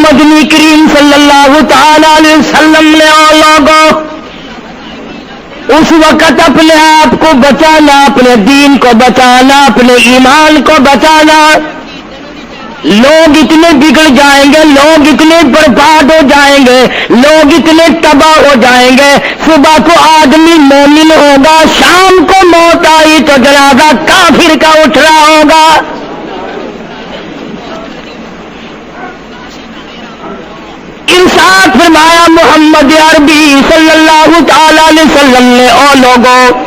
مدنی کریم صلی اللہ تعالی علیہ وسلم نے لوگوں اس وقت اپنے آپ کو بچانا، اپنے دین کو بچانا، اپنے ایمان کو بچانا. لوگ اتنے بگڑ جائیں گے، لوگ اتنے برباد ہو جائیں گے، لوگ اتنے تباہ ہو جائیں گے. صبح کو آدمی مومن ہوگا، شام کو موت آئی تو جنازہ کافر کا اٹھ رہا ہوگا. ارشاد فرمایا محمد عربی صلی اللہ تعالی علیہ وسلم نے او لوگوں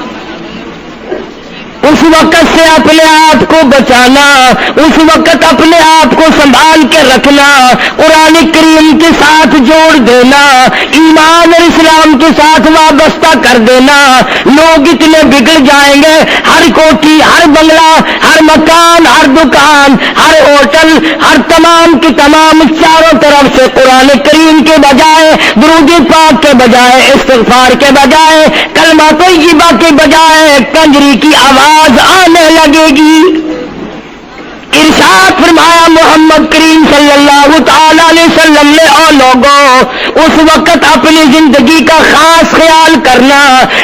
اس وقت سے اپنے آپ کو بچانا، اس وقت اپنے آپ کو سنبھال کے رکھنا، قرآن کریم کے ساتھ جوڑ دینا، ایمان اور اسلام کے ساتھ وابستہ کر دینا. لوگ اتنے بگڑ جائیں گے، ہر کوٹھی، ہر بنگلہ، ہر مکان، ہر دکان، ہر ہوٹل، ہر تمام کی تمام چاروں طرف سے قرآن کریم کے بجائے، درود پاک کے بجائے، استغفار کے بجائے، کلمہ طیبہ کے بجائے کنجری کی آواز آنے لگے گی. ارشاد فرمایا محمد کریم صلی اللہ تعالی علیہ وسلم نے او لوگوں اس وقت اپنی زندگی کا خاص خیال کرنا.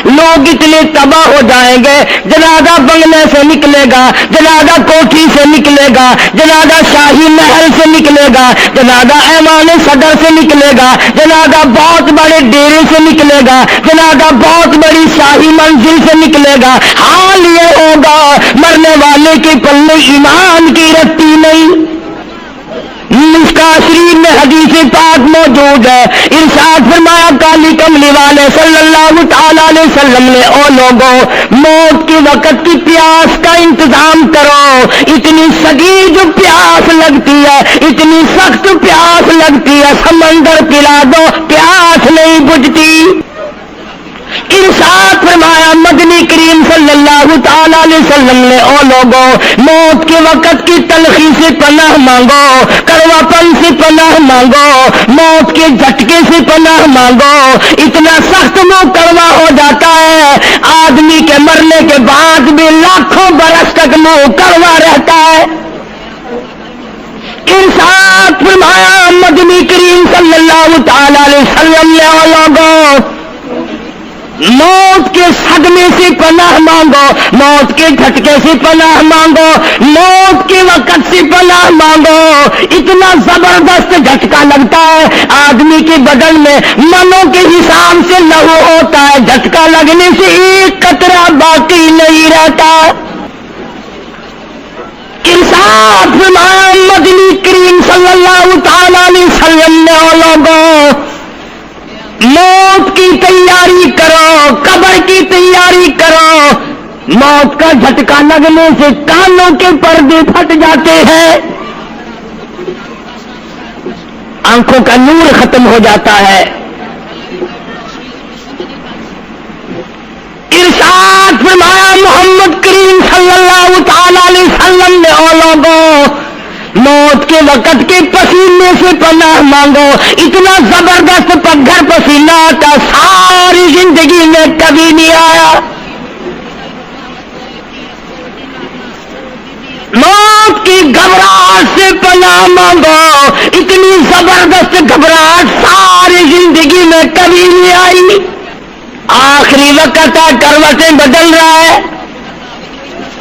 لوگ اتنے تباہ ہو جائیں گے، جنازہ بنگلے سے نکلے گا، جنازہ کوٹھی سے نکلے گا، جنازہ شاہی محل سے نکلے گا، جنازہ ایوان صدر سے نکلے گا، جنازہ بہت بڑے ڈیرے سے نکلے گا، جنازہ بہت بڑی شاہی منزل سے نکلے گا. حال یہ ہوگا مرنے والے کے پلے ایمان کی رتی نہیں. مشکاہ شریف میں حدیث پاک موجود ہے. ارشاد فرمایا کالی کملی والے صلی اللہ تعالی علیہ وسلم نے او لوگوں موت کے وقت کی پیاس کا انتظام کرو. اتنی شدید پیاس لگتی ہے، اتنی سخت پیاس لگتی ہے، سمندر پلا دو پیاس نہیں بجھتی. ارشاد فرمایا مدنی کریم صلی اللہ تعالی علیہ وسلم نے او لوگوں موت کے وقت کی تلخی سے پناہ مانگو، کڑوا پن سے پناہ مانگو، موت کے جھٹکے سے پناہ مانگو. اتنا سخت منہ کڑوا ہو جاتا ہے، آدمی کے مرنے کے بعد بھی لاکھوں برس تک منہ کڑوا رہتا ہے. ارشاد فرمایا مدنی کریم صلی اللہ تعالی علیہ وسلم نے او لوگوں موت کے صدمے سے پناہ مانگو، موت کے جھٹکے سے پناہ مانگو، موت کے وقت سے پناہ مانگو. اتنا زبردست جھٹکا لگتا ہے آدمی کے بدن میں، منوں کے حساب سے لہو ہوتا ہے، جھٹکا لگنے سے ایک قطرہ باقی نہیں رہتا. ارشاد فرمایا مدنی کریم صلی اللہ تعالی علیہ وسلم نے لوگوں موت کی تیاری کرو، قبر کی تیاری کرو. موت کا جھٹکا لگنے سے کانوں کے پردے پھٹ جاتے ہیں، آنکھوں کا نور ختم ہو جاتا ہے. ارشاد فرمایا محمد کریم صلی اللہ تعالی علیہ وسلم نے او لوگوں موت کے وقت کے پسینے سے پناہ مانگو. اتنا زبردست پگھر پسینہ آتا ساری زندگی میں کبھی نہیں آیا. موت کی گھبراہٹ سے پناہ مانگو. اتنی زبردست گھبراہٹ ساری زندگی میں کبھی نہیں آئی. آخری وقت ہے، کروٹیں بدل رہا ہے،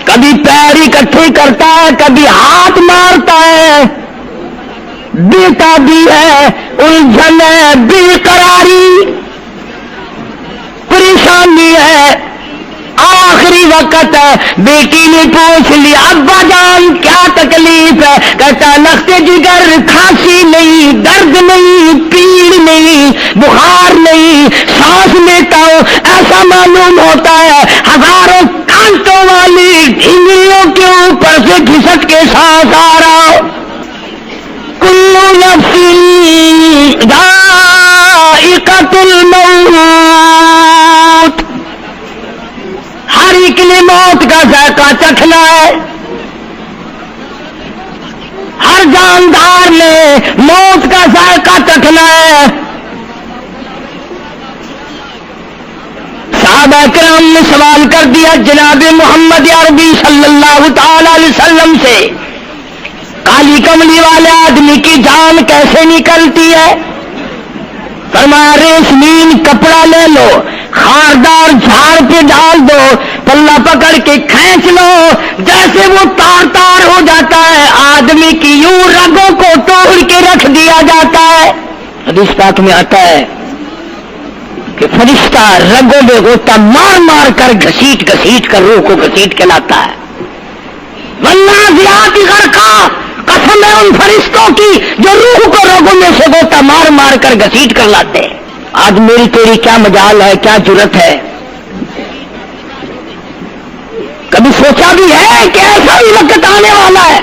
کبھی پیر اکٹھے کرتا ہے، کبھی ہاتھ مارتا ہے، بیٹا بھی ہے، الجھن ہے، بے قراری، پریشانی ہے. آخری وقت ہے، بیٹی نے پوچھ لیا ابا جان کیا تکلیف ہے؟ کہتا لخت جگر، کھانسی نہیں، درد نہیں، پیڑ نہیں، بخار نہیں، سانس لیتا ہوں ایسا معلوم ہوتا ہے ہزاروں کانٹوں والی ڈھنگلیوں کے اوپر سے گھسٹ کے سانس آ رہا. کلو نفس ذائقۃ الموت، ہر ایک نے موت کا ذائقہ چکھنا ہے، ہر جاندار نے موت کا ذائقہ چکھنا ہے. صحابہ کرام نے سوال کر دیا جناب محمد عربی صلی اللہ تعالی علیہ وسلم سے کالی کملی والے آدمی کی جان کیسے نکلتی ہے؟ فرمایا ریشمین کپڑا لے لو، خاردار جھاڑ پہ ڈال دو، پلہ پکڑ کے کھینچ لو، جیسے وہ تار تار ہو جاتا ہے آدمی کی یوں رگوں کو توڑ کے رکھ دیا جاتا ہے۔ حدیث پاک میں آتا ہے کہ فرشتہ رگوں میں غوطہ مار مار کر گھسیٹ گھسیٹ کر روح کو گھسیٹ کے لاتا ہے۔ والنازعات غرقا، قسم ہے ان فرشتوں کی جو روح کو رگوں میں سے غوطہ مار مار کر گھسیٹ کر لاتے ہیں۔ آج میری تیری کیا مجال ہے، کیا جرت ہے؟ کبھی سوچا بھی ہے کہ ایسا بھی وقت آنے والا ہے،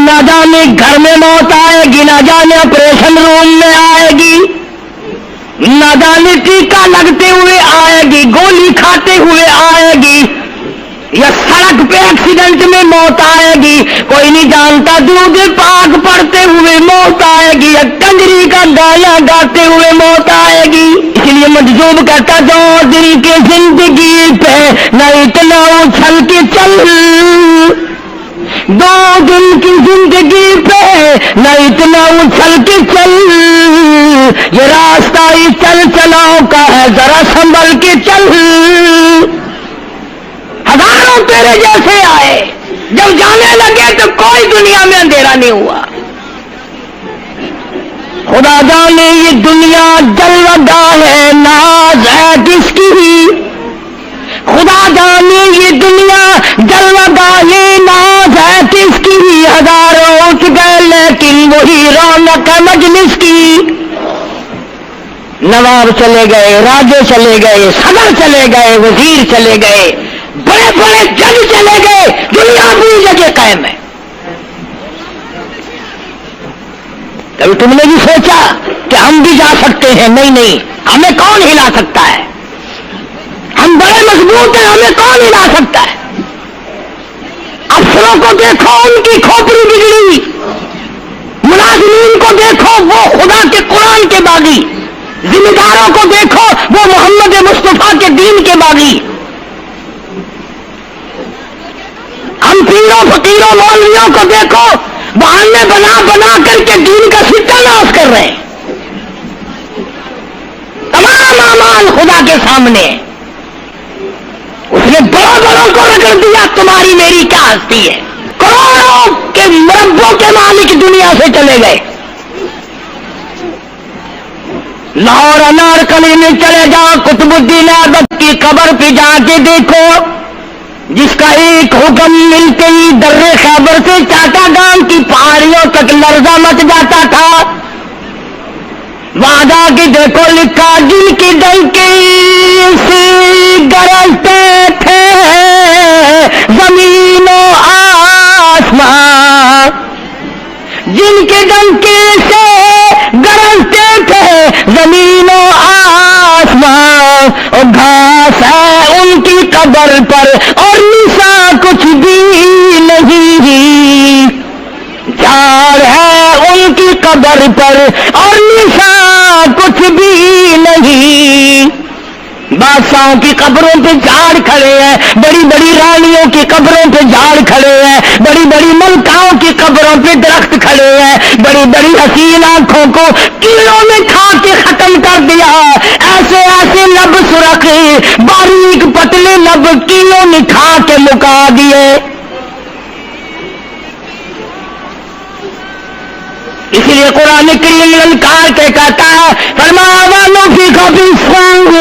نہ جانے گھر میں موت آئے گی، نہ جانے آپریشن روم میں آئے گی، نہ جانے ٹیکا لگتے ہوئے آئے گی، گولی کھاتے ہوئے آئے گی، یا سڑک پہ ایکسیڈنٹ میں موت آئے گی، کوئی نہیں جانتا، درود پاک پڑھتے ہوئے موت آئے گی، یا کنجری کا گانا گاتے ہوئے موت آئے گی۔ اس لیے مجذوب کہتا دو دن کی زندگی پہ نہ اتنا اچھل کے چل، دو دن کی زندگی پہ نہ اتنا اچھل کے چل، یہ راستہ ہی چل چلاؤ کا ہے، ذرا سنبھل کے چل۔ ہزاروں تیرے جیسے آئے، جب جانے لگے تو کوئی دنیا میں اندھیرا نہیں ہوا۔ خدا جانے یہ دنیا جلوہ گاہ ہے، ناز ہے کس کی؟ خدا جانے یہ دنیا جلوہ گاہ ناز ہے کس کی؟ ہزاروں اٹھ گئے لیکن وہی رونق ہے مجلس کی۔ نواب چلے گئے، راجے چلے گئے، صدر چلے گئے، وزیر چلے گئے، بڑے بڑے جج چلے گئے، دنیا اپنی جگہ قائم ہے۔ کبھی تم نے بھی سوچا کہ ہم بھی جا سکتے ہیں؟ نہیں نہیں، ہمیں کون ہلا سکتا ہے؟ ہم بڑے مضبوط ہیں، ہمیں کون ہلا سکتا ہے؟ افسروں کو دیکھو، ان کی کھوپڑی بگڑی، ملازمین کو دیکھو وہ خدا کے قرآن کے باغی، ذمہ داروں کو دیکھو وہ محمد مصطفیٰ کے دین کے باغی۔ ہم پیروں فقیروں مولویوں کو دیکھو، بہانے بنا بنا کر کے دین کا ستہ ناش کر رہے ہیں۔ تمام اعمال خدا کے سامنے، اس نے بڑوں بڑوں کو رگڑ دیا، تمہاری میری کیا ہستی ہے؟ کروڑوں کے مربوں کے مالک دنیا سے چلے گئے۔ لاہور انارکلی میں چلے جاؤ، قطب الدین ایبک کی قبر پہ جا کے دیکھو، جس کا ایک حکم ملتے ہی در خیبر سے چاٹا گام کی پہاڑیوں تک لرزہ مچ جاتا تھا۔ وہاں جا کے دیکھو لکھا، جن کی ڈنکی سے گرجتے تھے زمین و آسمان، جن کے ڈنکی سے گرجتے تھے زمین و آسمان، اور گھاس ہے ان کی قبر پر اور نشان کچھ بھی نہیں، جھاڑ ہے ان کی قبر پر اور نشان کچھ بھی نہیں۔ بادشاہوں کی قبروں پہ جھاڑ کھڑے ہیں، بڑی بڑی رانیوں کی قبروں پہ جھاڑ کھڑے ہیں، بڑی بڑی ملکاؤں کی قبروں پہ درخت کھڑے ہیں، بڑی بڑی حسین آنکھوں کو کیڑوں نے کھا کے ختم کر دیا، ایسے ایسے لب سرخ باریک پتلے لب کیڑوں نے کھا کے مکا دیے۔ اس لیے قرآن کریم للکار کے کہتا ہے، فرمایا وَنُفِخَ فِي الصُّورِ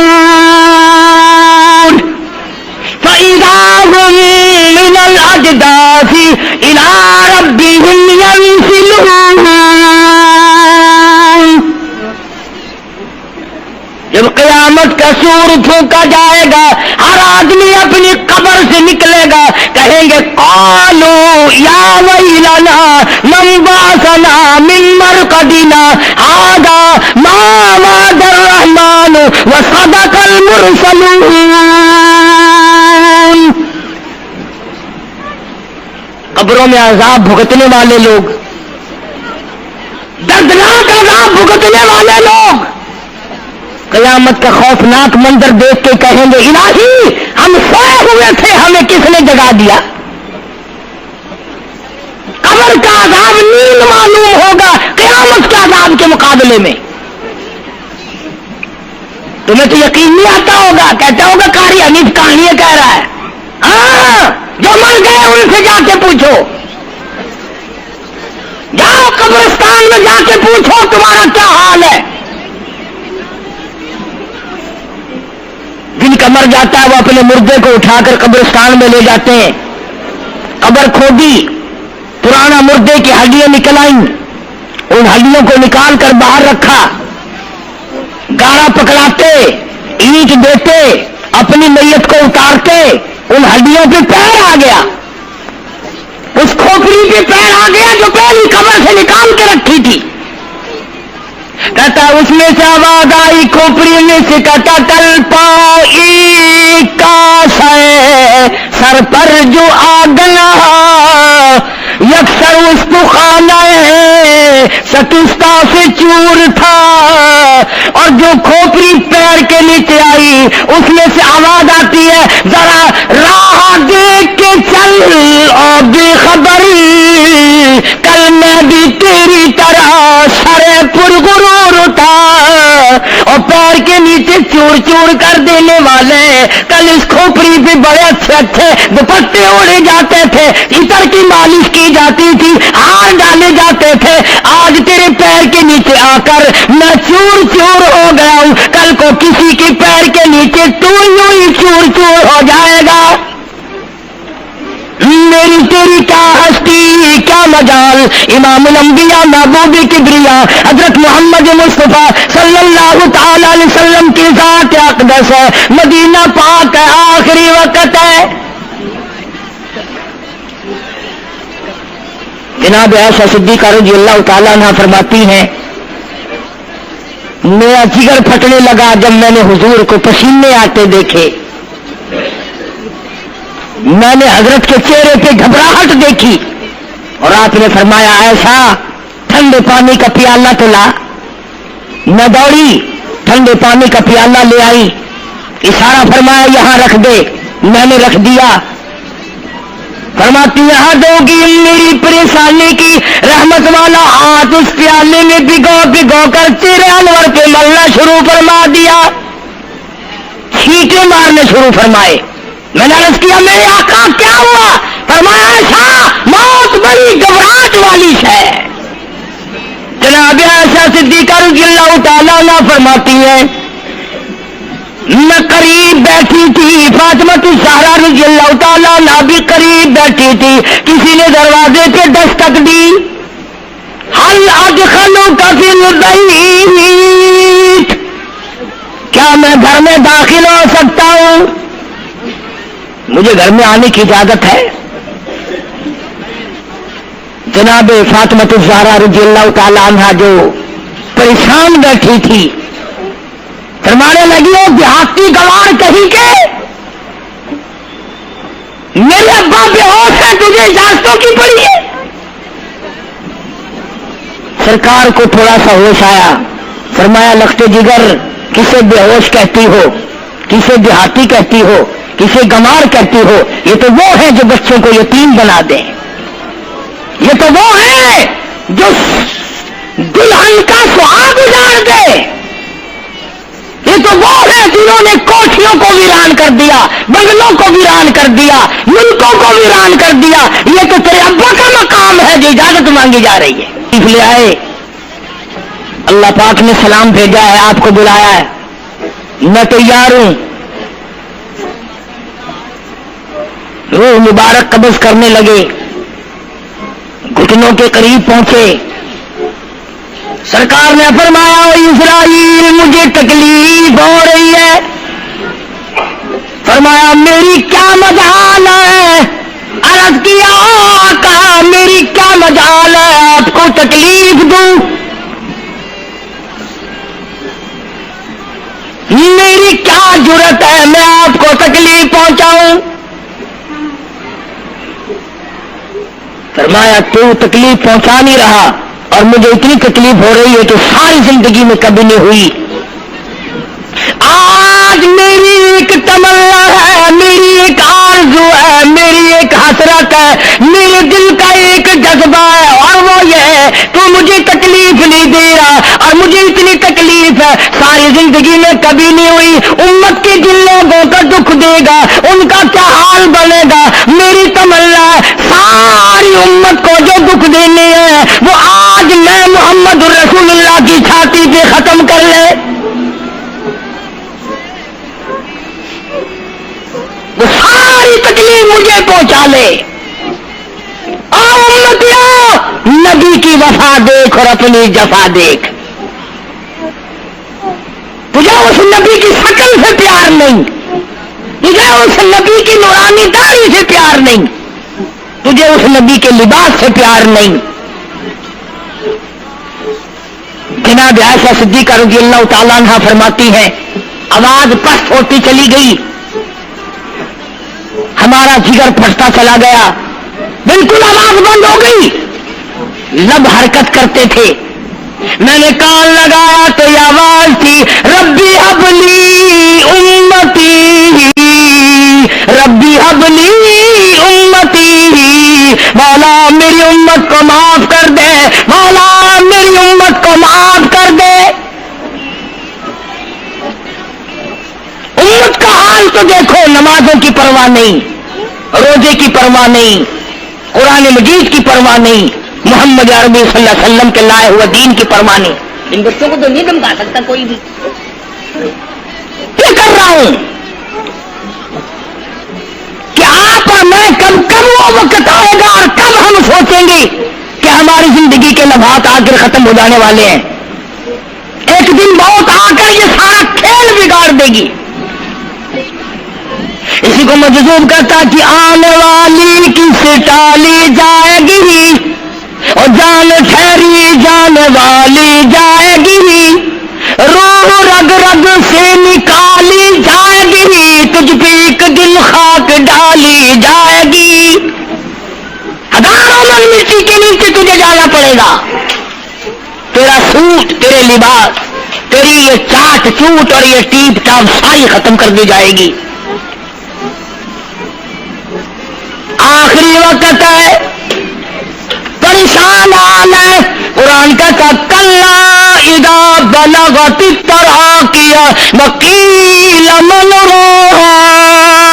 فَإِذَا هُم مِّنَ الْأَجْدَاثِ إِلَىٰ رَبِّهِمْ يَنسِلُونَ۔ جب قیامت کا سور پھونکا جائے گا، ہر آدمی اپنی قبر سے نکلے گا، کہیں گے قالوا یا ویلنا من بعثنا من مرقدنا هذا ما وعد الرحمن وصدق المرسلون۔ قبروں میں عذاب بھگتنے والے لوگ، دردناک عذاب بھگتنے والے لوگ قیامت کا خوفناک منظر دیکھ کے کہیں گے الہی ہم سوئے ہوئے تھے، ہمیں کس نے جگا دیا؟ یقین معلوم ہوگا قیامت کے عذاب کے مقابلے میں. تمہیں تو یقین نہیں آتا ہوگا، کہتا ہوگا قاری حنیف کہانیاں کہہ رہا ہے. ہاں، جو مر گئے ان سے جا کے پوچھو، جاؤ قبرستان میں جا کے پوچھو تمہارا کیا حال ہے. جن کا مر جاتا ہے وہ اپنے مردے کو اٹھا کر قبرستان میں لے جاتے ہیں. قبر کھودی، پرانا مردے کی ہڈیاں نکل آئیں، ان ہڈیوں کو نکال کر باہر رکھا، گاڑا پکڑاتے، اینٹ دیتے، اپنی میت کو اتارتے، ان ہڈیوں پہ پیر آ گیا، اس کھوپڑی پہ پیر آ گیا جو پہلی قبر سے نکال کے رکھی تھی. کہتا اس میں سے آواز آئی، کھوپڑی میں سے کہتا ٹل پائی کاش ہے سر پر جو آ گیا، یکسر اس کو خانہ ستوستا سے چور تھا. اور جو کھوپڑی پیر کے نیچے آئی اس میں سے آواز آتی ہے، ذرا راہ دیکھ کے چل اور بے خبری، کل میں بھی تیری طرح سر پر غرور تھا. اور پیر کے نیچے چور چور کر دینے والے، کل اس کھوپڑی پہ بڑے اچھے اچھے دوپٹے اوڑے جاتے تھے، عطر کی مالش کی جاتی تھی، ہار ڈالے جاتے تھے، آج تیرے پیر کے نیچے آ کر میں چور چور ہو گیا ہوں، کل کو کسی کے پیر کے نیچے تو یوں ہی چور چور ہو جائے گا. میری تیری کیا ہستی کیا مجال. امام الانبیاء محبوب کبریا حضرت محمد مصطفیٰ صلی اللہ تعالی علیہ وسلم کی ذات اقدس ہے، مدینہ پاک ہے، آخری وقت ہے. جناب عائشہ صدیقہ رضی اللہ تعالیٰ عنہ فرماتی ہیں، میرا جگر پھٹنے لگا جب میں نے حضور کو پسینے آتے دیکھے. میں نے حضرت کے چہرے پہ گھبراہٹ دیکھی اور آپ نے فرمایا ایسا ٹھنڈے پانی کا پیالہ تو لا. میں دوڑی، ٹھنڈے پانی کا پیالہ لے آئی، اشارہ فرمایا یہاں رکھ دے. میں نے رکھ دیا. فرماتی یہاں دو گی میری پریشانی کی رحمت والا ہاتھ اس پیالے میں بھگو بھگو کر تیرے انور پہ ملنا شروع فرما دیا، چھینٹے مارنے شروع فرمائے. میں نے عرض کیا میرے آقا کیا ہوا؟ فرمایا ایسا موت بڑی گھبراہٹ والی ہے. جناب عائشہ صدیقہ رضی اللہ تعالیٰ عنہ فرماتی ہے، میں قریب بیٹھی تھی، فاطمہ الزہرا رضی اللہ تعالیٰ عنہ بھی قریب بیٹھی تھی. کسی نے دروازے پہ دستک دی، حل ادخلوک فی البیت، کیا میں گھر میں داخل ہو سکتا ہوں؟ مجھے گھر میں آنے کی اجازت ہے؟ جناب فاطمہ الزہرا رضی اللہ تعالی عنہا جو پریشان بیٹھی تھی، فرمانے لگی وہ دیہاتی گوار کہیں کے میرے ابا بے ہوش ہے، تجھے اجازتوں کی پڑی ہے. سرکار کو تھوڑا سا ہوش آیا، فرمایا لخت جگر کسے بے ہوش کہتی ہو، کسے دیہاتی کہتی ہو، کسے گمار کہتی ہو؟ یہ تو وہ ہے جو بچوں کو یتیم بنا دیں، یہ تو وہ ہے جو دلہن کا سہاگ اجاڑ دے، یہ تو وہ ہے جنہوں نے کوٹھیوں کو ویران کر دیا، بنگلوں کو ویران کر دیا، ملکوں کو ویران کر دیا. یہ تو تیرے ابا کا مقام ہے جو اجازت مانگی جا رہی ہے. لے آئے، اللہ پاک نے سلام بھیجا ہے، آپ کو بلایا ہے، میں تیار ہوں. روح مبارک قبض کرنے لگے، گھٹنوں کے قریب پہنچے. سرکار نے فرمایا او اسرائیل مجھے تکلیف ہو رہی ہے. فرمایا میری کیا مجال ہے؟ عرض کیا آقا میری کیا مجال ہے آپ کو تکلیف دوں؟ میری کیا جرت ہے میں آپ کو تکلیف پہنچاؤں؟ فرمایا تو تکلیف پہنچا نہیں رہا اور مجھے اتنی تکلیف ہو رہی ہے کہ ساری زندگی میں کبھی نہیں ہوئی. آج میری ایک تمنا ہے، میری ایک آرزو ہے، میری ایک حسرت ہے، میرے دل کا ایک جذبہ ہے، اور وہ یہ ہے تکلیف ہے ساری زندگی میں کبھی نہیں ہوئی. امت کے جن لوگوں کا دکھ دے گا ان کا کیا حال بنے گا. میری تمنا ہے ساری امت کو جو دکھ دینے ہیں وہ آج میں محمد رسول اللہ کی چھاتی پہ ختم کر لے. وہ ساری تکلیف مجھے پہنچا لے. امتیوں نبی کی وفا دیکھ اور اپنی جفا دیکھ. تجھے اس نبی کی شکل سے پیار نہیں, تجھے اس نبی کی نورانی داڑھی سے پیار نہیں, تجھے اس نبی کے لباس سے پیار نہیں. جناب عائشہ صدیقہ رضی اللہ تعالیٰ عنہا فرماتی ہیں آواز پست ہوتی چلی گئی, ہمارا جگر پھٹتا چلا گیا, بالکل آواز بند ہو گئی, لب حرکت کرتے تھے. میں نے کان لگایا تو یہ آواز تھی ربی حبلی امتی, ربی حبلی امتی, مولا میری امت کو معاف کر دے, مولا میری امت کو معاف کر دے. امت کا حال تو دیکھو, نمازوں کی پرواہ نہیں, روزے کی پرواہ نہیں, قرآن مجید کی پرواہ نہیں, محمد عربی صلی اللہ علیہ وسلم کے لائے ہوئے دین کی پرواہ نہیں. ان بچوں کو تو نہیں دمکا سکتا کوئی بھی. کیا کر رہا ہوں کہ آپ اور میں کب وہ وقت آئے گا اور کب ہم سوچیں گے کہ ہماری زندگی کے لمحات آ کر ختم ہو جانے والے ہیں. ایک دن موت آ کر یہ سارا کھیل بگاڑ دے گی. اسی کو مجذوب کرتا کہ آنے والی کس ٹالی جائے گی اور جان ٹھہری جانے والی جائے گی, روح رگ رگ سے نکالی جائے گی, تجھ پہ ایک دن خاک ڈالی جائے گی. ہزاروں من مٹی کے نیچے تجھے جانا پڑے گا. تیرا سوٹ, تیرے لباس, تیری یہ چاٹ چوٹ اور یہ ٹیپ ٹاپ ساری ختم کر دی جائے گی. آخری وقت ہے, پریشان حال ہے. قرآن کا کلا اذا بلغت التراقی وقیل من راق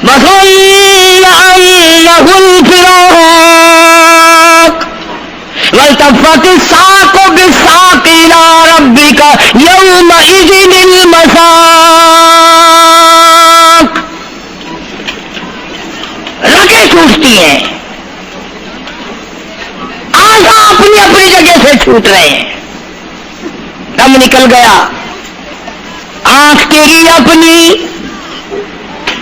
وظن انه الفراق والتفت الساق بالساق الى ربك يومئذ المساق. رگیں ٹوٹتی ہیں, آدھا اپنی اپنی جگہ سے چھوٹ رہے ہیں, دم نکل گیا. آنکھ تیری اپنی,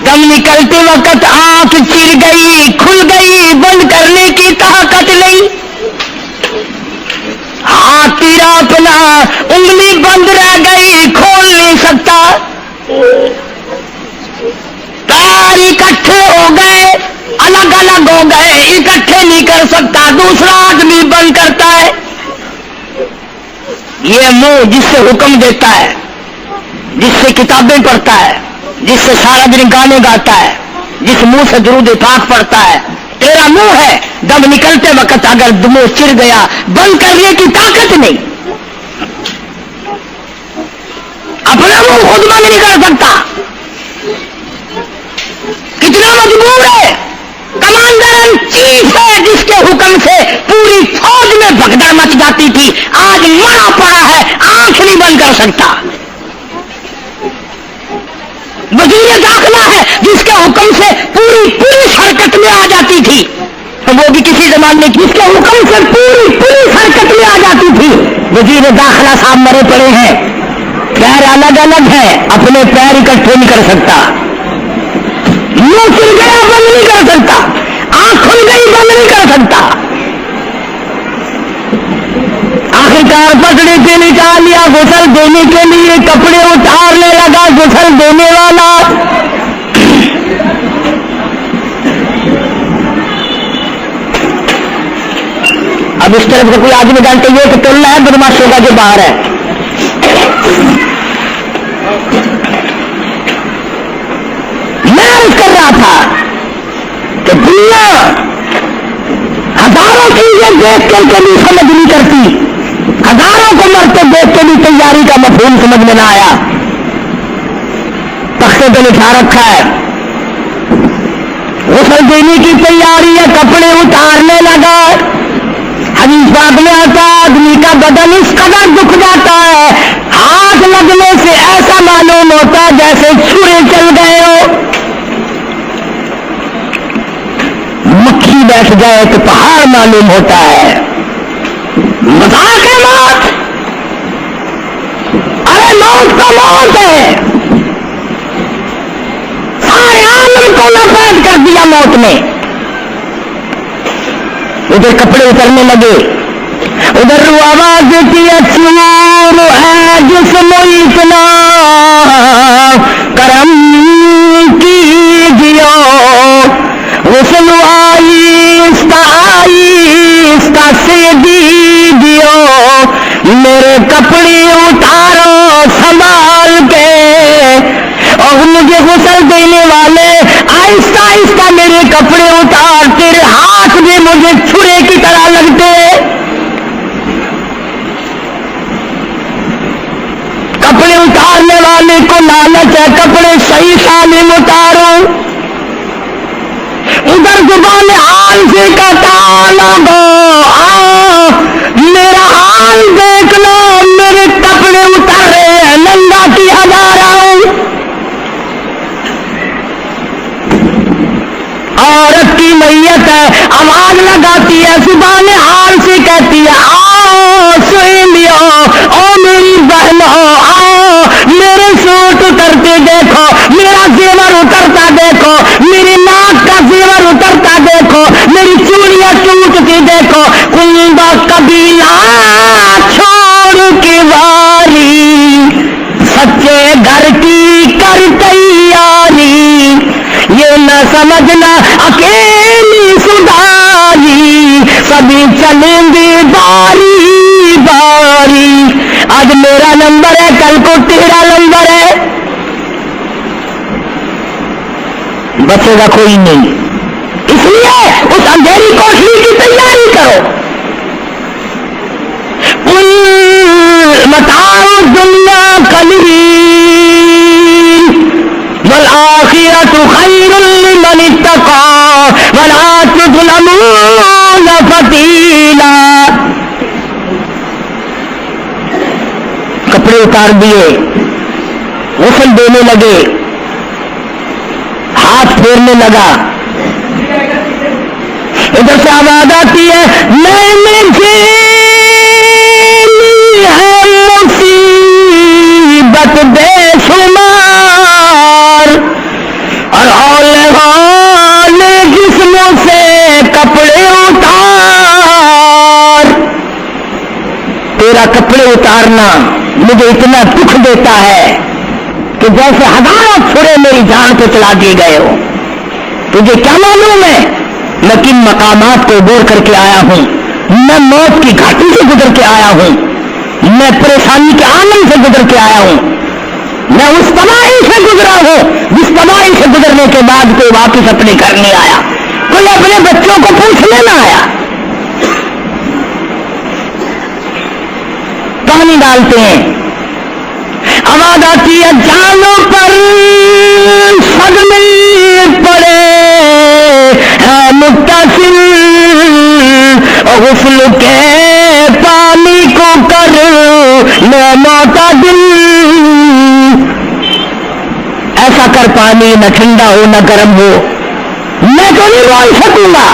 دم نکلتے وقت آنکھ چر گئی, کھل گئی, بند کرنے کی طاقت نہیں. ہاتھ تیرا اپنا, انگلی بند رہ گئی, کھول نہیں سکتا. پیر اکٹھے ہو گئے, الگ الگ ہو گئے, اکٹھے نہیں کر سکتا, دوسرا آدمی بند کرتا ہے. یہ منہ جس سے حکم دیتا ہے, جس سے کتابیں پڑھتا ہے, جس سے سارا دن گانے گاتا ہے, جس منہ سے درود پاک پڑھتا ہے, تیرا منہ ہے. دم نکلتے وقت اگر منہ چر گیا, بند کرنے کی طاقت نہیں. اپنا منہ خود بند نہیں کر سکتا. کتنا مجبور ہے. کمانڈر ان چیف ہے جس کے حکم سے پوری فوج میں بھگدڑ مچ جاتی تھی, آج مرا پڑا ہے, آنکھ نہیں بند کر سکتا. وزیر داخلہ ہے جس کے حکم سے پوری پولیس حرکت میں آ جاتی تھی, وہ بھی کسی زمانے میں جس کے حکم سے پوری پولیس حرکت میں آ جاتی تھی. وزیر داخلہ صاحب مرے پڑے ہیں, پیر الگ الگ ہے, اپنے پیر اکٹھے نہیں کر سکتا. منہ چل گیا, بند نہیں کر سکتا. آنکھ کھل گئی, بند نہیں کر سکتا. آخرکار پکڑے سے نکال لیا, غسل دینے کے لیے کپڑے اتارنے لگا غسل دینے والا. اب اس طرف سے کوئی آدمی جانتے ہوئے کہ تلنا ہے بدماشوں کا جو باہر ہے. میں عرض کر رہا تھا کہ دنیا ہزاروں چیزیں دیکھ کر کبھی سمجھ نہیں کرتی, ہزاروں کو مرتے دیکھ کے بھی تیاری کا مفہوم سمجھ میں نہ آیا، تختے پہ لکھا رکھا ہے غسل دینے کی تیاری ہے، کپڑے اتارنے لگا۔ حدیث پاک میں آتا آدمی کا بدن اس قدر دکھ جاتا ہے، ہاتھ لگنے سے ایسا معلوم ہوتا جیسے چھرے چل گئے ہو، مکھی بیٹھ جائے تو پہاڑ معلوم ہوتا ہے۔ مذاق ہے موت، ارے موت تو موت ہے، سارے عالم کو نفرت کر دیا موت نے۔ ادھر کپڑے اترنے لگے، ادھر آواز دیتی ہے چور ہے جسم اتنا کرم کیجیو، غسل آہستہ آہستہ سے دیجیو، میرے کپڑے اتارو سنبھال کے، اور مجھے غسل دینے والے آہستہ آہستہ میرے کپڑے اتار، تیرے ہاتھ بھی مجھے چھرے کی طرح لگتے، کپڑے اتارنے والے کو لالچ ہے کپڑے صحیح سالم اتارو، ادھر زبان حال سے کہتا لوگو میرا حال دیکھ لو، میرے کپڑے اتر رہے ہیں، ننگا کیا جا رہا ہوں۔ عورت کی میت ہے، آواز لگاتی ہے، زبان حال سے کہتی ہے آؤ سہیلیو، او میری بہنو آؤ، میرے سوٹ اترتے دیکھو، میرا زیور اترتا دیکھو، میری ناک کا زیور اترتا دیکھو، میری چوڑیاں ٹوٹتی دیکھو، کنبا قبیلہ چھوڑ کے واری، سچے گھر کی کر تیاری، یہ نہ سمجھنا اکیلی سداری، سبھی چلیں گے باری باری، آج میرا نمبر ہے کل کو تیرا نمبر ہے، بچے گا کوئی نہیں، اس لیے اس اندھیری کوٹلی کی تیاری کرو۔ متاع دنیا قلیل والآخرۃ خیر لمن اتقى ولا تظلمون فتیلا۔ کپڑے اتار دیے، غسل دینے لگے، ہاتھ پھیرنے لگا، ادھر سے آواز آتی ہے میں نے جھیلی ہے مصیبت بے شمار، اور ہولے ہولے جسموں سے کپڑے اتار، تیرا کپڑے اتارنا مجھے اتنا دکھ دیتا ہے کہ جیسے ہزاروں چھرے میری جان پہ چلا دیے گئے ہو۔ تجھے کیا معلوم ہے میں کن مقامات کو عبور کر کے آیا ہوں، میں موت کی گھاٹی سے گزر کے آیا ہوں، میں پریشانی کے آنگن سے گزر کے آیا ہوں، میں اس تباہی سے گزرا ہوں جس تباہی سے گزرنے کے بعد کوئی واپس اپنے گھر نہیں آیا، کوئی اپنے بچوں کو پوچھنے نہ آیا۔ پانی ڈالتے ہیں، آواز آتی ہے جانوں پر صدمے پڑے ہے متصل، غسل کے پانی کو کر لے معتدل، ایسا کر پانی نہ ٹھنڈا ہو نہ گرم ہو، میں تو نہیں بول سکوں گا،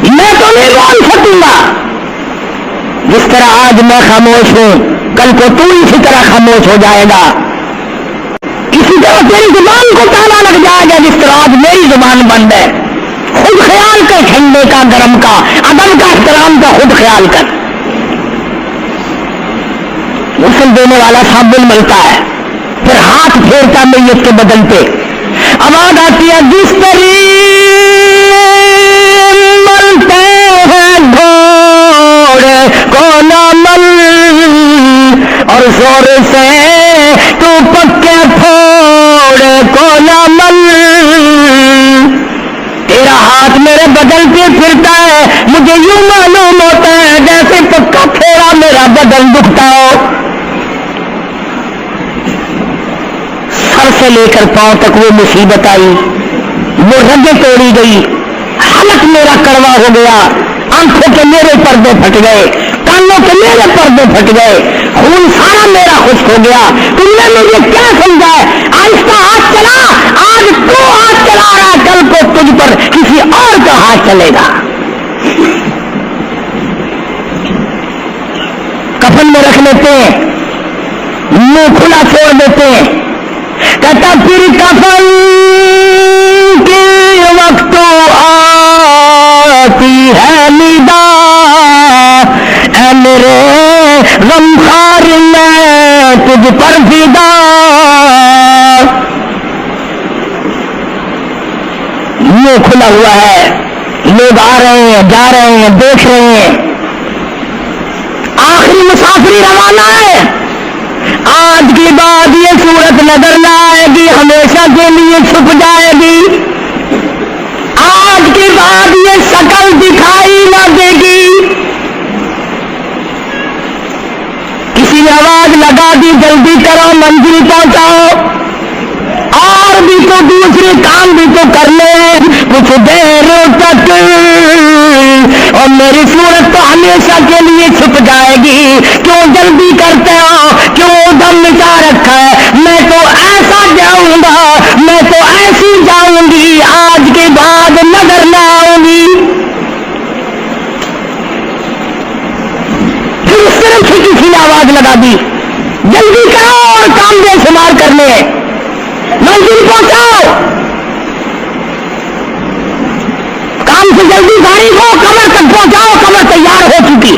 میں تو نہیں بول سکوں گا، جس طرح آج میں خاموش ہوں کل کو تو اسی طرح خاموش ہو جائے گا، اسی طرح تیری زبان کو تالا لگ جائے گا جس طرح آج میری زبان بند ہے۔ خود خیال کر، ٹھنڈے کا گرم کا ادب کا احترام کا خود خیال کر۔ غسل دینے والا صابن ملتا ہے، پھر ہاتھ پھیرتا میت کے بدن پہ، آواز آتی ہے جس طریق ملتے ہیں گھوڑے کو نہ مل، اور زور سے تو پکے پھوڑے کو نہ مل، تیرا ہاتھ میرے بدن پہ پھرتا ہے، مجھے یوں معلوم ہوتا ہے جیسے پکا پھوڑا سے لے کر پاؤں تک وہ مصیبت آئی، وہ رگیں توڑی گئی، حلق میرا کڑوا ہو گیا، آنکھوں کے میرے پردے پھٹ گئے، کانوں کے میرے پردے پھٹ گئے، خون سارا میرا خشک ہو گیا۔ تم نے مجھے کیا سمجھا ہے؟ آہستہ ہاتھ چلا، آج تو ہاتھ چلا رہا، کل کو تجھ پر کسی اور کا ہاتھ چلے گا۔ کفن میں رکھ لیتے ہیں، منہ کھلا چھوڑ دیتے ہیں، کہتا پھر کفن کے وقت آتی ہے ندا، اے میرے غمخوار میں تجھ پر فدا۔ منہ کھلا ہوا ہے، لوگ آ رہے ہیں، جا رہے ہیں، دیکھ رہے ہیں، آخری مسافری روانہ ہے۔ آج کے بعد یہ صورت نظر نہ آئے گی، ہمیشہ کے لیے چھپ جائے گی۔ آج کے بعد یہ شکل دکھائی نہ دے گی۔ کسی نے آواز لگا دی، جلدی کرو، منزل پہنچاؤ، اور بھی تو دوسرے کام بھی تو کر لے کچھ دیر تک، اور میری صورت تو ہمیشہ کے لیے چھپ جائے گی۔ کیوں جلدی کرتے ہو؟ کیوں دم مچا رکھا ہے؟ میں تو ایسا جاؤں گا، میں تو ایسی جاؤں گی، آج کے بعد نظر نہ آؤں گی۔ پھر اس طرح سے کسی نے آواز لگا دی، جلدی کرو اور کام بے شمار کرنے، منزل پہنچاؤ، کام سے جلدی فارغ ہو، قبر تک پہنچاؤ، قبر تیار ہو چکی۔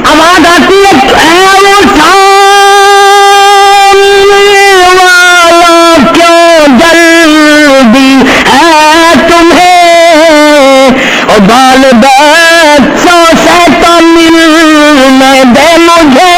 آواز آتی ہے، اے وہ سامنے والا کیوں جلدی ہے تمہیں، اور بال بچوں سے تو ملنے دے مجھے،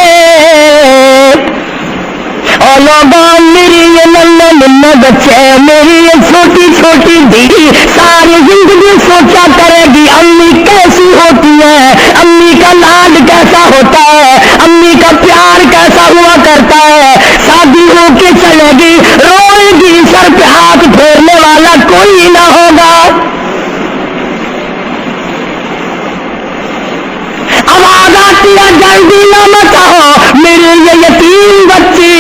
اور لوگوں میری یہ ننھے ننھے بچے، میری یہ چھوٹی چھوٹی دھی ساری زندگی سوچا کرے گی امی کیسی ہوتی ہے، امی کا لاڈ کیسا ہوتا ہے، امی کا پیار کیسا ہوا کرتا ہے۔ شادی ہو کے چلے گی، روئے گی، سر پہ ہاتھ پھیرنے والا کوئی نہ ہوگا۔ آواز آتی ہے، جلدی نہ مچاؤ، میرے یہ یتیم بچی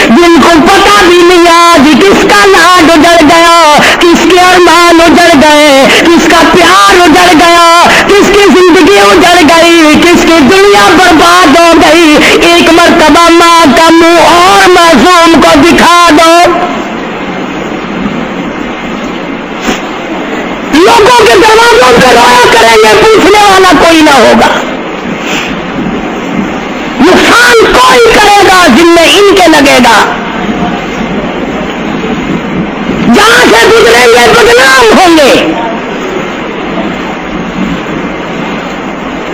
جن کو پتا بھی نہیں آج کس کا لاڈ اجڑ گیا، کس کے ارمان اجڑ گئے، کس کا پیار اجڑ گیا، کس کی زندگی اجڑ گئی، کس کی دنیا برباد ہو گئی۔ ایک مرتبہ ماں کا منہ اور معصوم کو دکھا دو۔ لوگوں کے دروازوں پہ رویا کریں گے، پوچھنے والا کوئی نہ ہوگا، نقصان کوئی کرے گا، ذمہ ان کے لگے گا، جہاں سے گزریں گے بدنام ہوں گے۔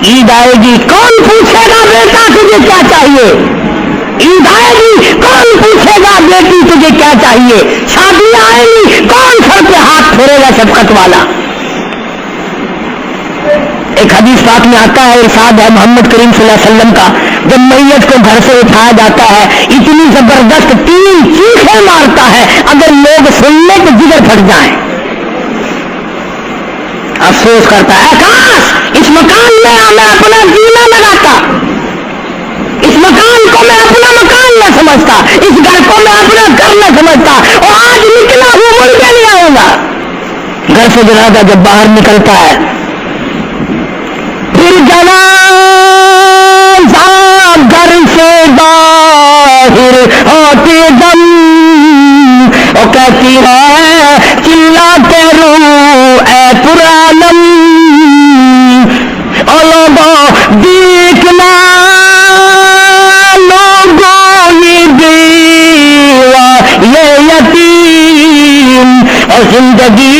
عید آئے گی، کون پوچھے گا بیٹا تجھے کیا چاہیے؟ عید آئے گی، کون پوچھے گا بیٹی تجھے کیا چاہیے؟ شادی آئے گی، کون سر پہ ہاتھ پھیرے گا شفقت والا؟ ایک حدیث پاک میں آتا ہے، ارشاد ہے محمد کریم صلی اللہ علیہ وسلم کا، جب میت کو گھر سے اٹھایا جاتا ہے اتنی زبردست 3 چیخیں مارتا ہے، اگر لوگ سننے تو جگر پھٹ جائیں۔ افسوس کرتا ہے، کاش اس مکان میں میں اپنا جینا لگاتا، اس مکان کو میں اپنا مکان نہ سمجھتا، اس گھر کو میں اپنا گھر نہ سمجھتا، اور آج نکلا ہوں مڑ کے نہیں آؤں گا۔ گھر سے جنازہ جب باہر نکلتا ہے، پھر جنازہ گھر سے باہر ہوتے دم، اور کہتی ہے چلاتے رو اے پرانم، اور لوگوں دیکھنا، لوگوں یہ بیوہ یہ یتیم، اور زندگی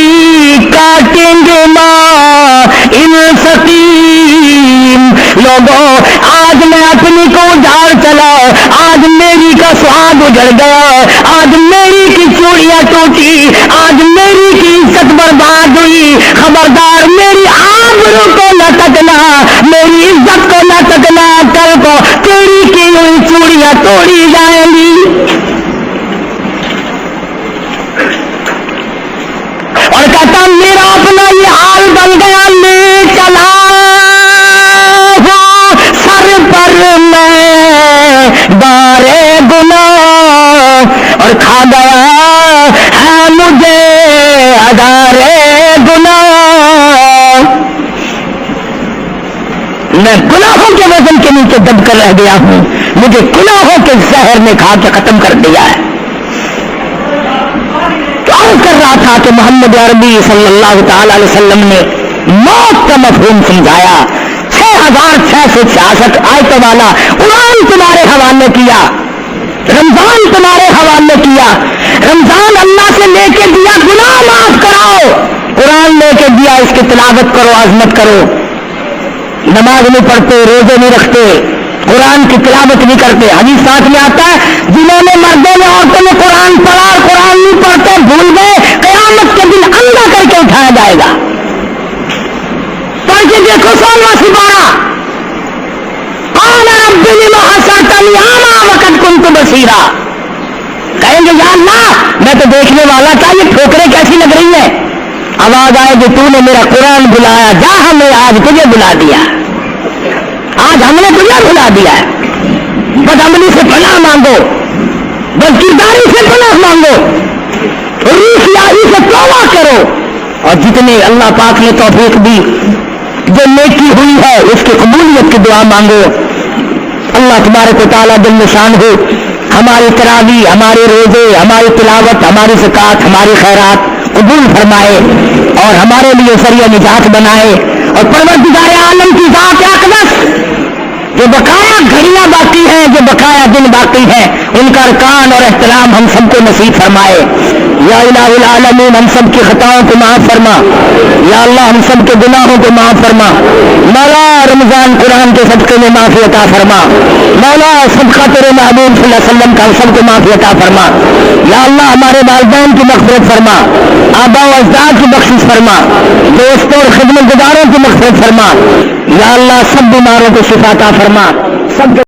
کاٹیں گے ماں ان سقیم۔ لوگوں آج میں اپنی کو اجاڑ چلا، آج میری کا سہاگ اجڑ گیا، آج میری کی چوڑیاں ٹوٹی، آج میری کی عزت برباد ہوئی، خبردار میری آبرو کو نہ تکنا، میری عزت کو نہ تکنا، کل کو تیری کی ہوئی چوڑیاں توڑی جائیں گی۔ اور کھا گیا ہے مجھے ہزارے گناہ، میں گناہوں کے وزن کے نیچے دب کر رہ گیا ہوں، مجھے گناہوں کے زہر نے کھا کے ختم کر دیا ہے۔ تو عرض کر رہا تھا کہ محمد عربی صلی اللہ تعالی علیہ وسلم نے موت کا مفہوم سمجھایا۔ 6666 آیتوں والا قرآن تمہارے حوالے کیا، رمضان تمہارے حوالے کیا، رمضان اللہ سے لے کے دیا گناہ معاف کراؤ، قرآن لے کے دیا اس کی تلاوت کرو، عظمت کرو۔ نماز نہیں پڑھتے، روزے نہیں رکھتے، قرآن کی تلاوت نہیں کرتے۔ حدیث ساتھ میں آتا ہے جنہوں نے مردوں نے عورتوں نے قرآن پڑھا اور قرآن نہیں پڑھتے بھول گئے، قیامت کے دن اندھا کر کے اٹھایا جائے گا۔ پڑھ کے دیکھو 16واں سپارہ، قال رب لم حشرتنی اعمی وقد كنت بصیرا، کہیں گے یا اللہ میں تو دیکھنے والا تھا، یہ ٹھوکریں کیسی لگ رہی ہیں؟ آواز آئے کہ تو نے میرا قرآن بلایا، جا ہم نے آج تجھے بلا دیا، آج ہم نے تجھے بلا دیا ہے۔ بدعملی سے پناہ مانگو، بدکرداری سے پناہ مانگو، ریشیائی سے توبہ کرو، اور جتنے اللہ پاک نے توفیق دی جو نیکی ہوئی ہے اس کی قبولیت کی دعا مانگو۔ اللہ تبارک و تعالیٰ جل شان ہو ہماری تراویح، ہمارے روزے، ہماری تلاوت، ہماری زکات، ہماری خیرات قبول فرمائے اور ہمارے لیے ذریعہ نجات بنائے، اور پروردگار عالم کی ذات اقدس جو بقایا گھڑیاں باقی ہیں، جو بقایا دن باقی ہیں، ان کا ارکان اور احترام ہم سب کو نصیب فرمائے۔ یا الہ العالمین ہم سب کی خطاؤں کو معاف فرما، یا اللہ ہم سب کے گناہوں کو معاف فرما، مولا رمضان قرآن کے صدقے میں معافی عطا فرما، مولا صدقہ تیرے محبوب صلی اللہ علیہ وسلم کا ہم سب کو معافی عطا فرما، یا اللہ ہمارے والدین کی مغفرت فرما، آباء و اجداد کی بخشش فرما، دوستوں اور خدمت گزاروں کی مغفرت فرما، یا اللہ سب بیماروں کو شفا عطا فرما، سب